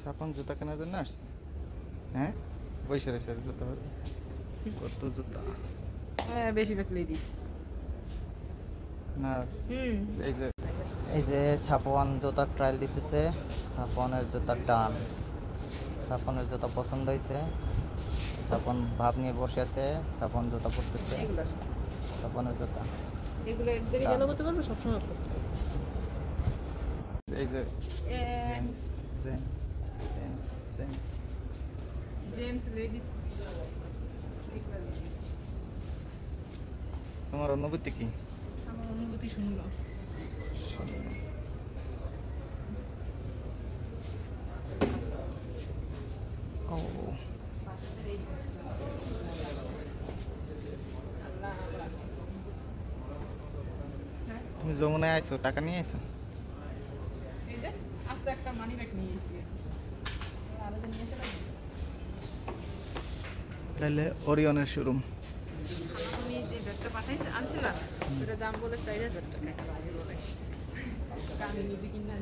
সাপন জুতা কেনার জন্য আসছে। হ্যাঁ, বৈশা রয়েছে জুতা। কত জুতা! হ্যাঁ, বেশিরভাগ লেডিস। না, হুম। এই যে ছাপন জুতার ট্রায়াল দিতেছে। ছাপনের জুতার ডান। ছাপনের জুতা পছন্দ হয়েছে। ছাপন ভাব নিয়ে বসে আছে। ছাপন জুতা পরতেছে। এগুলো ছাপনের জুতা। এগুলো এক জায়গায় গেলে করতে পারবো, সবসময় করতে পারবো। এই যে gents gents gents gents gents ladies. তোমার অনুভূতি কি? আমার অনুভূতি শুনলো। ও, তুমি যমুনায় আইছো, টাকা নিয়ে আইছো? এই যে আস্তে একটা মানি ব্যাগ নিয়ে এসেছি। আলাদা নিয়ে এসে লাগবে। তাহলে ওরিয়নের শোরুম। তুমি যে ব্যাগটা পাঠাইছে আনছিলাম, ওটার দাম বলে 4000 টাকা। আমি নিজে কিনা